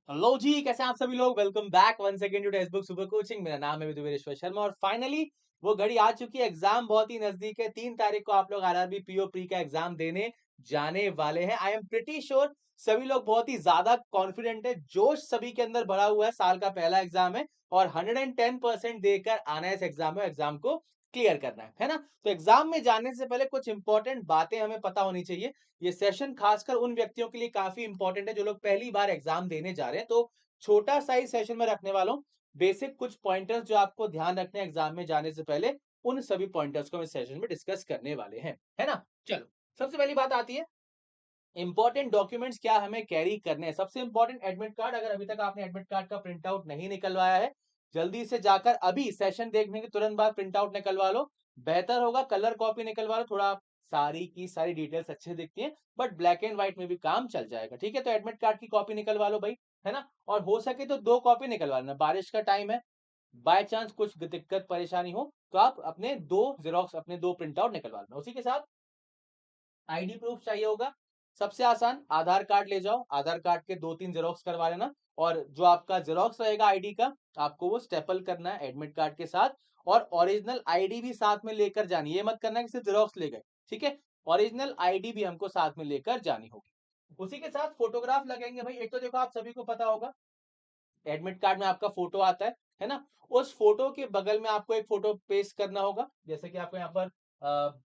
Hello जी, कैसे हैं आप सभी लोग? Welcome back once again to text super coaching. मेरा नाम है विदुवेश्वर शर्मा और फाइनली वो घड़ी आ चुकी है। एग्जाम बहुत ही नजदीक है। 3 तारीख को आप लोग आरआरबी पीओ प्री का एग्जाम देने जाने वाले हैं। आई एम प्रिटी श्योर सभी लोग बहुत ही ज्यादा कॉन्फिडेंट है। जोश सभी के अंदर भरा हुआ है। साल का पहला एग्जाम है और 110% देकर आना है इस एग्जाम में। एग्जाम को क्लियर करना है ना? तो एग्जाम में जाने से पहले कुछ इंपॉर्टेंट बातें हमें पता होनी चाहिए। ये सेशन खासकर उन व्यक्तियों के लिए काफी इंपॉर्टेंट है जो लोग पहली बार एग्जाम देने जा रहे हैं। तो छोटा साइज सेशन में रखने वालों बेसिक कुछ पॉइंटर्स जो आपको ध्यान रखने हैं एग्जाम में जाने से पहले, उन सभी पॉइंटर्स को हम इस सेशन में डिस्कस करने वाले हैं, है ना? चलो, सबसे पहली बात आती है इंपॉर्टेंट डॉक्यूमेंट्स क्या हमें कैरी करने हैं। सबसे इंपॉर्टेंट एडमिट कार्ड। अगर अभी तक आपने एडमिट कार्ड का प्रिंट आउट नहीं निकलवाया है, जल्दी से जाकर अभी सेशन देखने के तुरंत बाद प्रिंट आउट निकलवा लो। बेहतर होगा कलर कॉपी निकलवा लो, थोड़ा सारी की सारी डिटेल्स अच्छे दिखती हैं, बट ब्लैक एंड व्हाइट में भी काम चल जाएगा। ठीक है, तो एडमिट कार्ड की कॉपी निकलवा लो भाई, है ना? और हो सके तो 2 कॉपी निकलवा लेना। बारिश का टाइम है, बाय चांस कुछ दिक्कत परेशानी हो तो आप अपने 2 जेरोक्स, अपने 2 प्रिंट आउट निकलवा लेना। उसी के साथ आईडी प्रूफ चाहिए होगा। सबसे आसान, आधार कार्ड ले जाओ, आधार कार्ड के 2-3 जेरोक्स करवा लेना। और जो आपका जेरोक्स रहेगा आईडी का, आपको वो स्टेपल करना है एडमिट कार्ड के साथ। और ओरिजिनल आईडी भी साथ में लेकर जानी, ये मत करना कि सिर्फ जेरोक्स ले गए। ठीक है, ओरिजिनल आईडी भी हमको साथ में लेकर जानी होगी। उसी के साथ फोटोग्राफ लगेंगे भाई। एक तो देखो, आप सभी को पता होगा एडमिट कार्ड में आपका फोटो आता है ना? उस फोटो के बगल में आपको एक फोटो पेस्ट करना होगा। जैसे कि आपको यहाँ पर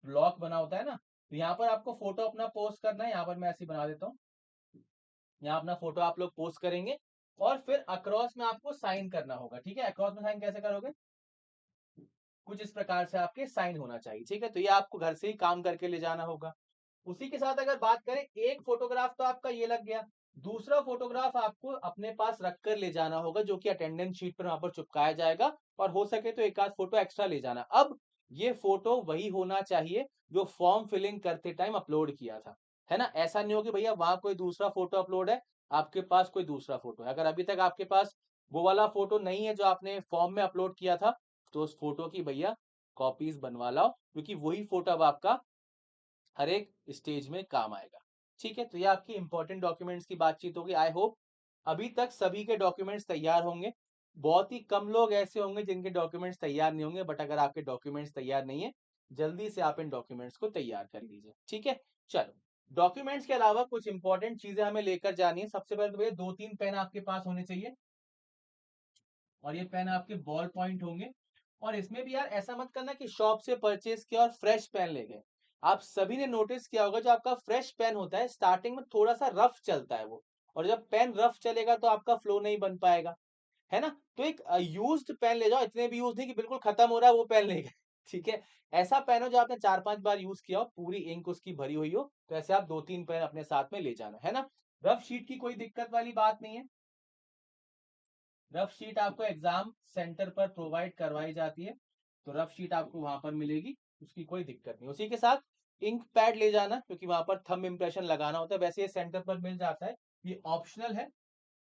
ब्लॉक बना होता है ना, तो यहाँ पर आपको फोटो अपना पोस्ट करना है। यहाँ पर मैं ऐसे बना देता हूँ। यहाँ अपना फोटो आप लोग पोस्ट करेंगे और फिर अक्रॉस में आपको साइन करना होगा। ठीक है, अक्रॉस में साइन कैसे करोगे? कुछ इस प्रकार से आपके साइन होना चाहिए। ठीक है, तो ये आपको घर से ही काम करके ले जाना होगा। उसी के साथ अगर बात करें, एक फोटोग्राफ तो आपका ये लग गया। दूसरा फोटोग्राफ आपको अपने पास रख कर ले जाना होगा, जो कि अटेंडेंस शीट पर वहां पर चिपकाया जाएगा। और हो सके तो एक आध फोटो एक्स्ट्रा ले जाना। अब ये फोटो वही होना चाहिए जो फॉर्म फिलिंग करते टाइम अपलोड किया था, है ना? ऐसा नहीं हो कि भैया वहां कोई दूसरा फोटो अपलोड है, आपके पास कोई दूसरा फोटो है। अगर अभी तक आपके पास वो वाला फोटो नहीं है जो आपने फॉर्म में अपलोड किया था, तो उस फोटो की भैया कॉपीज बनवा लाओ, क्योंकि वही फोटो अब आपका हर एक स्टेज में काम आएगा। ठीक है, तो ये आपकी इंपॉर्टेंट डॉक्यूमेंट्स की बातचीत होगी। आई होप अभी तक सभी के डॉक्यूमेंट्स तैयार होंगे। बहुत ही कम लोग ऐसे होंगे जिनके डॉक्यूमेंट्स तैयार नहीं होंगे, बट अगर आपके डॉक्यूमेंट्स तैयार नहीं है, जल्दी से आप इन डॉक्यूमेंट्स को तैयार कर लीजिए। ठीक है, चलो, डॉक्यूमेंट्स के अलावा कुछ इंपॉर्टेंट चीजें हमें लेकर जानी है। सबसे पहले तो भैया 2-3 पेन आपके पास होने चाहिए, और ये पेन आपके बॉल पॉइंट होंगे। और इसमें भी यार ऐसा मत करना कि शॉप से परचेज किया और फ्रेश पेन ले गए। आप सभी ने नोटिस किया होगा, जो आपका फ्रेश पेन होता है स्टार्टिंग में थोड़ा सा रफ चलता है वो, और जब पेन रफ चलेगा तो आपका फ्लो नहीं बन पाएगा, है ना? तो एक यूज्ड पेन ले जाओ। इतने भी यूज नहीं कि बिल्कुल खत्म हो रहा है वो पेन ले गए। ठीक है, ऐसा पेन हो जो आपने 4-5 बार यूज किया हो, पूरी इंक उसकी भरी हुई हो। तो ऐसे आप 2-3 पेन अपने साथ में ले जाना, है ना? रफ शीट की कोई दिक्कत वाली बात नहीं है। रफ शीट आपको एग्जाम सेंटर पर प्रोवाइड करवाई जाती है, तो रफ शीट आपको वहां पर मिलेगी, उसकी कोई दिक्कत नहीं। उसी के साथ इंक पैड ले जाना, क्योंकि वहां पर थंब इंप्रेशन लगाना होता है। वैसे ये सेंटर पर मिल जाता है, ये ऑप्शनल है।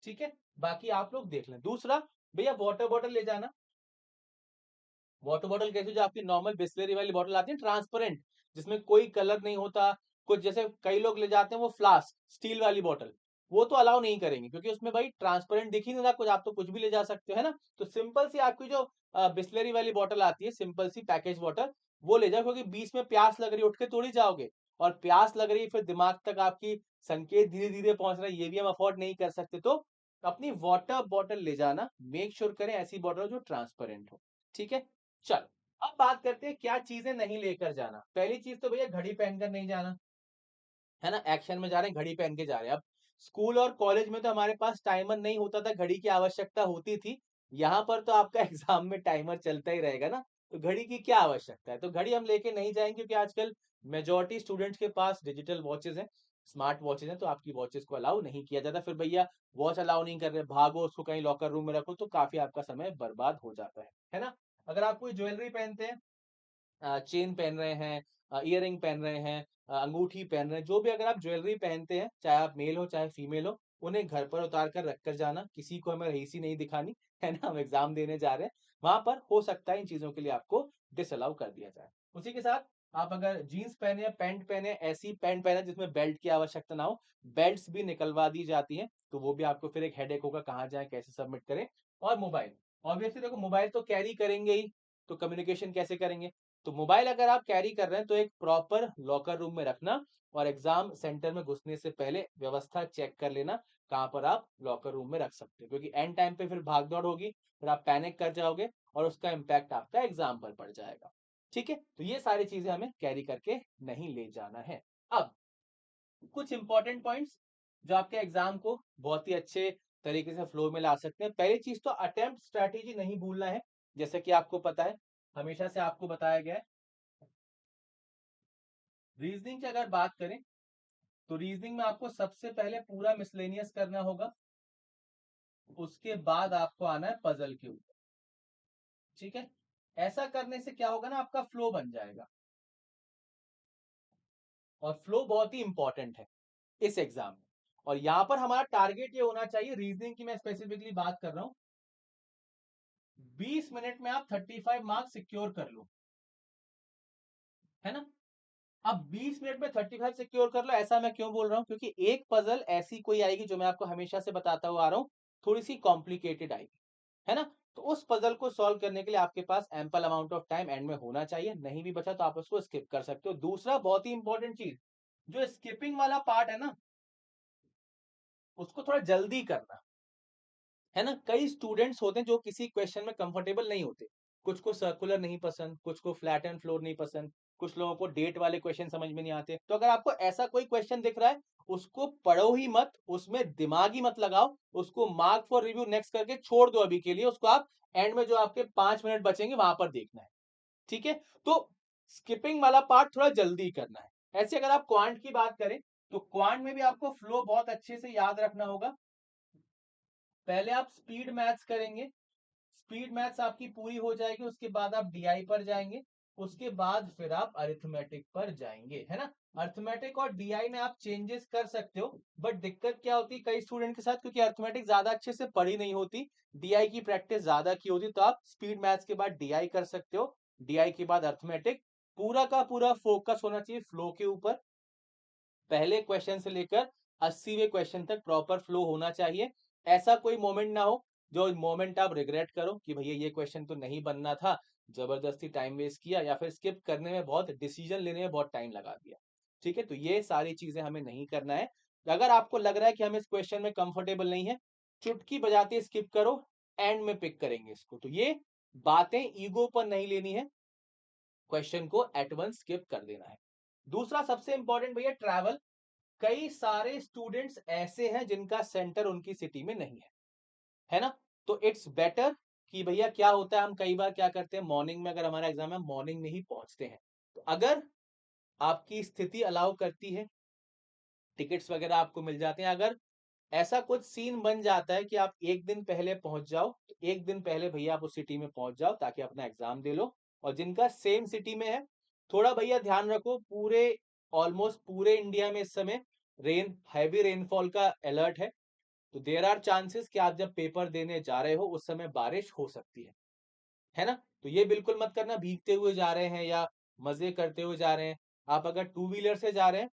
ठीक है, बाकी आप लोग देख लें। दूसरा भैया, वाटर बॉटल ले जाना। वाटर बॉटल कैसे? जो आपकी नॉर्मल बिस्लरी वाली बॉटल आती है ट्रांसपेरेंट, जिसमें कोई कलर नहीं होता। कुछ जैसे कई लोग ले जाते हैं वो फ्लास्क स्टील वाली बॉटल, वो तो अलाउ नहीं करेंगे, क्योंकि उसमें भाई ट्रांसपेरेंट दिख ही नहीं रहा कुछ। आप तो कुछ भी ले जा सकते हो, है ना? तो सिंपल सी आपकी जो बिस्लरी वाली बॉटल आती है, सिंपल सी पैकेज बॉटल, वो ले जाओ। क्योंकि बीच में प्यास लग रही है, उठ के थोड़ी जाओगे। और प्यास लग रही है, फिर दिमाग तक आपकी संकेत धीरे धीरे पहुंच रहा है, ये भी हम अफोर्ड नहीं कर सकते। तो अपनी वाटर बॉटल ले जाना, मेक श्योर करें ऐसी बॉटल जो ट्रांसपेरेंट हो। ठीक है, चलो, अब बात करते हैं क्या चीजें नहीं लेकर जाना। पहली चीज तो भैया, घड़ी पहनकर नहीं जाना, है ना? एक्शन में जा रहे हैं, घड़ी पहन के जा रहे हैं। अब स्कूल और कॉलेज में तो हमारे पास टाइमर नहीं होता था, घड़ी की आवश्यकता होती थी। यहाँ पर तो आपका एग्जाम में टाइमर चलता ही रहेगा ना, तो घड़ी की क्या आवश्यकता है? तो घड़ी हम लेके नहीं जाएंगे, क्योंकि आजकल मेजोरिटी स्टूडेंट्स के पास डिजिटल वॉचेज हैं, स्मार्ट वॉचेज हैं। तो आपकी वॉचेज को अलाउ नहीं किया जाता। फिर भैया वॉच अलाउ नहीं कर रहे, भागो उसको कहीं लॉकर रूम में रखो, तो काफी आपका समय बर्बाद हो जाता है ना? अगर आप कोई ज्वेलरी पहनते हैं, चेन पहन रहे हैं, इयररिंग पहन रहे हैं, अंगूठी पहन रहे हैं, जो भी अगर आप ज्वेलरी पहनते हैं, चाहे आप मेल हो चाहे फीमेल हो, उन्हें घर पर उतार कर रख कर जाना। किसी को हमें रईसी नहीं दिखानी, है ना? हम एग्जाम देने जा रहे हैं, वहां पर हो सकता है इन चीजों के लिए आपको डिसअलाउ कर दिया जाए। उसी के साथ आप अगर जीन्स पहने, पैंट पहने, ऐसी पैंट पहने जिसमें बेल्ट की आवश्यकता ना हो, बेल्ट्स भी निकलवा दी जाती हैं, तो वो भी आपको फिर एक हेडेक होगा, कहाँ जाए, कैसे सबमिट करें। और मोबाइल, ऑब्वियसली देखो मोबाइल तो कैरी करेंगे ही, तो कम्युनिकेशन कैसे करेंगे? तो मोबाइल अगर आप कैरी कर रहे हैं तो एक प्रॉपर लॉकर रूम में रखना, और एग्जाम सेंटर में घुसने से पहले व्यवस्था चेक कर लेना कहाँ पर आप लॉकर रूम में रख सकते हो, क्योंकि एंड टाइम पे फिर भाग दौड़ होगी, फिर आप पैनिक कर जाओगे और उसका इम्पैक्ट आपका एग्जाम पर पड़ जाएगा। ठीक है, तो ये सारी चीजें हमें कैरी करके नहीं ले जाना है। अब कुछ इंपॉर्टेंट पॉइंट्स जो आपके एग्जाम को बहुत ही अच्छे तरीके से फ्लो में ला सकते हैं। पहली चीज तो अटेम्प्ट स्ट्रैटेजी नहीं भूलना है, जैसे कि आपको पता है, हमेशा से आपको बताया गया है। रीजनिंग की अगर बात करें तो रीजनिंग में आपको सबसे पहले पूरा मिसलेनियस करना होगा, उसके बाद आपको आना है पजल के ऊपर। ठीक है, ऐसा करने से क्या होगा ना, आपका फ्लो बन जाएगा, और फ्लो बहुत ही इंपॉर्टेंट है इस एग्जाम में। और यहां पर हमारा टारगेट ये होना चाहिए, रीजनिंग की मैं स्पेसिफिकली बात कर रहा हूं, 20 मिनट में आप 35 मार्क्स सिक्योर कर लो, है ना? अब 20 मिनट में 35 सिक्योर कर लो, ऐसा मैं क्यों बोल रहा हूं, क्योंकि एक पजल ऐसी कोई आएगी जो मैं आपको हमेशा से बताता हुआ आ रहा हूं, थोड़ी सी कॉम्प्लिकेटेड आएगी, है ना? तो उस पजल को सॉल्व करने के लिए आपके पास ample amount of time end में होना चाहिए, नहीं भी बचा तो आप उसको स्किप कर सकते हो। दूसरा बहुत ही इंपॉर्टेंट चीज, जो स्किपिंग वाला पार्ट है ना, उसको थोड़ा जल्दी करना, है ना? कई स्टूडेंट्स होते हैं जो किसी क्वेश्चन में कंफर्टेबल नहीं होते, कुछ को सर्कुलर नहीं पसंद, कुछ को फ्लैट एंड फ्लोर नहीं पसंद, कुछ लोगों को डेट वाले क्वेश्चन समझ में नहीं आते। तो अगर आपको ऐसा कोई क्वेश्चन दिख रहा है, उसको पढ़ो ही मत, उसमें दिमाग ही मत लगाओ, उसको मार्क फॉर रिव्यू नेक्स्ट करके छोड़ दो अभी के लिए, उसको आप एंड में जो आपके 5 मिनट बचेंगे वहां पर देखना है। ठीक है, तो स्किपिंग वाला पार्ट थोड़ा जल्दी करना है। ऐसे अगर आप क्वांट की बात करें तो क्वांट में भी आपको फ्लो बहुत अच्छे से याद रखना होगा। पहले आप स्पीड मैथ्स करेंगे, स्पीड मैथ्स आपकी पूरी हो जाएगी, उसके बाद आप डीआई पर जाएंगे, उसके बाद फिर आप अरिथमेटिक पर जाएंगे, है ना? अरिथमेटिक और डीआई में आप चेंजेस कर सकते हो, बट दिक्कत क्या होती है कई स्टूडेंट के साथ, क्योंकि अरिथमेटिक ज्यादा अच्छे से पढ़ी नहीं होती, डीआई की प्रैक्टिस ज्यादा की होती, तो आप स्पीड मैथ्स के बाद डीआई कर सकते हो, डीआई के बाद अरिथमेटिक। पूरा का पूरा फोकस होना चाहिए फ्लो के ऊपर, पहले क्वेश्चन से लेकर 80वें क्वेश्चन तक प्रॉपर फ्लो होना चाहिए। ऐसा कोई मोमेंट ना हो जो मोमेंट आप रिग्रेट करो कि भैया ये क्वेश्चन तो नहीं बनना था, जबरदस्ती टाइम वेस्ट किया, या फिर स्किप करने में बहुत, डिसीजन लेने में बहुत टाइम लगा दिया। ठीक है, तो ये सारी चीजें हमें नहीं करना है। अगर आपको लग रहा है कि हम इस क्वेश्चन में कंफर्टेबल नहीं है, चुटकी बजाते स्किप करो, एंड में पिक करेंगे इसको। तो ये बातें ईगो पर नहीं लेनी है, क्वेश्चन को एट वंस स्किप कर देना है। दूसरा सबसे इंपॉर्टेंट भैया, ट्रैवल। कई सारे स्टूडेंट्स ऐसे हैं जिनका सेंटर उनकी सिटी में नहीं है ना? तो इट्स बेटर कि भैया क्या होता है, हम कई बार क्या करते हैं, मॉर्निंग में अगर हमारा एग्जाम है, मॉर्निंग में ही पहुंचते हैं। तो अगर आपकी स्थिति अलाउ करती है, टिकट्स वगैरह आपको मिल जाते हैं, अगर ऐसा कुछ सीन बन जाता है कि आप एक दिन पहले पहुंच जाओ, तो एक दिन पहले भैया आप उस सिटी में पहुंच जाओ ताकि अपना एग्जाम दे लो। और जिनका सेम सिटी में है, थोड़ा भैया ध्यान रखो, पूरे ऑलमोस्ट पूरे इंडिया में इस समय हैवी रेनफॉल का अलर्ट है, तो देयर आर चांसेस कि आप जब पेपर देने जा रहे हो उस समय बारिश हो सकती है ना? तो ये बिल्कुल मत करना भीगते हुए जा रहे हैं या मजे करते हुए जा रहे हैं। आप अगर टू व्हीलर से जा रहे हैं,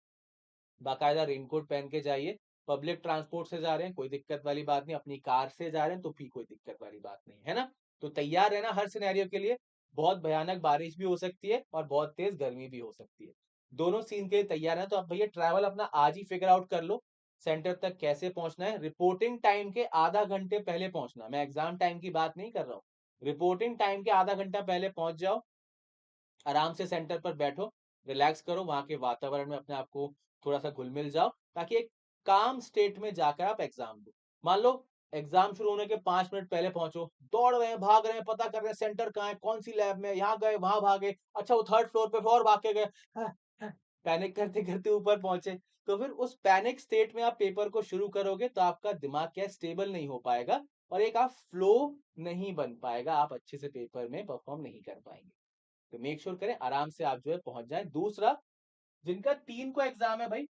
बाकायदा रेनकोट पहन के जाइए। पब्लिक ट्रांसपोर्ट से जा रहे हैं, कोई दिक्कत वाली बात नहीं, अपनी कार से जा रहे हैं तो भी कोई दिक्कत वाली बात नहीं, है ना? तो तैयार रहना हर सिनेरियो के लिए, बहुत भयानक बारिश भी हो सकती है और बहुत तेज गर्मी भी हो सकती है, दोनों सीन के लिए तैयार है। तो आप भैया ट्रैवल अपना आज ही फिगर आउट कर लो, सेंटर तक कैसे पहुंचना है। रिपोर्टिंग टाइम के आधा घंटे पहले पहुंचना, मैं एग्जाम टाइम की बात नहीं कर रहा हूँ, रिपोर्टिंग टाइम के आधा घंटा पहले पहुंच जाओ, आराम से सेंटर पर बैठो, रिलैक्स करो, वहां के वातावरण में अपने आप को थोड़ा सा घुल मिल जाओ, ताकि एक काम स्टेट में जाकर आप एग्जाम दो। मान लो एग्जाम शुरू होने के 5 मिनट पहले पहुंचो, दौड़ रहे हैं, भाग रहे हैं, पता कर रहे हैं सेंटर कहाँ है, कौन सी लैब में, यहाँ गए वहां भागे, अच्छा वो थर्ड फ्लोर पे और भाग के गए, पैनिक करते करते ऊपर पहुंचे। तो फिर उस पैनिक स्टेट में आप पेपर को शुरू करोगे तो आपका दिमाग क्या स्टेबल नहीं हो पाएगा, और एक आप फ्लो नहीं बन पाएगा, आप अच्छे से पेपर में परफॉर्म नहीं कर पाएंगे। तो मेक श्योर करें आराम से आप जो है पहुंच जाए। दूसरा, जिनका 3 को एग्जाम है भाई,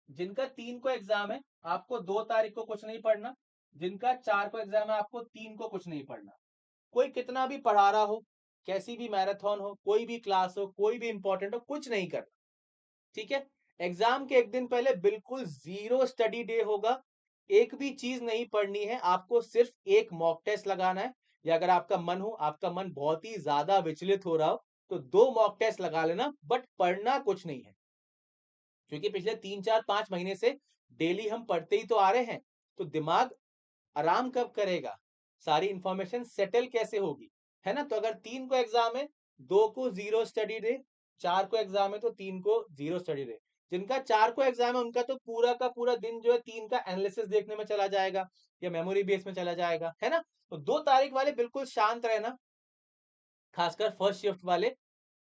जिनका 3 को एग्जाम है, आपको 2 तारीख को कुछ नहीं पढ़ना, जिनका 4 को एग्जाम है आपको 3 को कुछ नहीं पढ़ना। कोई कितना भी पढ़ा रहा हो, कैसी भी मैराथन हो, कोई भी क्लास हो, कोई भी इंपॉर्टेंट हो, कुछ नहीं करना, ठीक है? एग्जाम के एक दिन पहले बिल्कुल जीरो स्टडी डे होगा, एक भी चीज नहीं पढ़नी है, आपको सिर्फ एक मॉक टेस्ट लगाना है, या अगर आपका मन हो, आपका मन बहुत ही ज्यादा विचलित हो रहा हो, तो 2 मॉक टेस्ट लगा लेना, बट पढ़ना कुछ नहीं है। क्योंकि पिछले 3 4 5 महीने से डेली हम पढ़ते ही तो आ रहे हैं, तो दिमाग आराम कब करेगा, सारी इंफॉर्मेशन सेटल कैसे होगी, है ना? तो अगर 3 को एग्जाम है, 2 को जीरो स्टडी डे, 4 को एग्जाम है तो 3 को जीरो स्टडी डे। जिनका 4 को एग्जाम है उनका तो पूरा का पूरा दिन जो है 3 का एनालिसिस देखने में चला जाएगा, या मेमोरी बेस में चला जाएगा, है ना? तो 2 तारीख वाले बिल्कुल शांत रहना, खासकर फर्स्ट शिफ्ट वाले,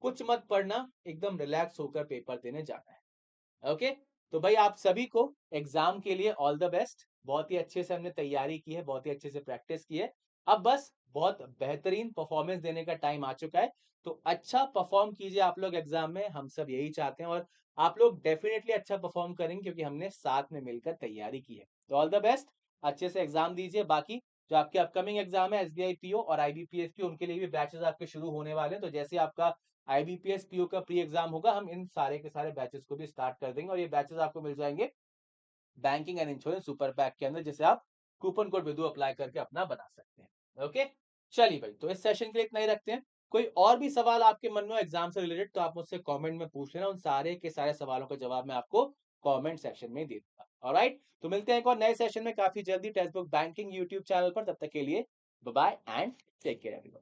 कुछ मत पढ़ना, एकदम रिलैक्स होकर पेपर देने जाना है। ओके, तो भाई आप सभी को एग्जाम के लिए ऑल द बेस्ट। बहुत ही अच्छे से हमने तैयारी की है, बहुत ही अच्छे से प्रैक्टिस की है। अब बस बहुत बेहतरीन परफॉर्मेंस देने का टाइम आ चुका है। तो अच्छा परफॉर्म कीजिए आप लोग एग्जाम में, हम सब यही चाहते हैं, और आप लोग डेफिनेटली अच्छा परफॉर्म करेंगे क्योंकि हमने साथ में मिलकर तैयारी की है। तो ऑल द बेस्ट, अच्छे से एग्जाम दीजिए। बाकी जो आपके अपकमिंग एग्जाम है एसबीआई पीओ और आईबीपीएस की, उनके लिए भी बैचेस आपके शुरू होने वाले हैं। तो जैसे आपका आईबीपीएस पीओ का प्री एग्जाम होगा, हम इन सारे के सारे बैचेस को भी स्टार्ट कर देंगे, और ये बैचेस आपको मिल जाएंगे banking and insurance super pack के अंदर, जिसे आप कूपन कोड विदु अप्लाई करके अपना बना सकते हैं। ओके, चलिए भाई, तो इस सेशन के लिए इतना ही रखते हैं। कोई और भी सवाल आपके मन में हो एग्जाम से रिलेटेड, तो आप मुझसे कमेंट में पूछ लेना, उन सारे के सारे सवालों का जवाब मैं आपको कमेंट सेक्शन में दे दूंगा। ऑलराइट, तो मिलते हैं एक और नए सेशन में काफी जल्दी text book banking YouTube channel पर। तब तक के लिए bye bye and take care everyone.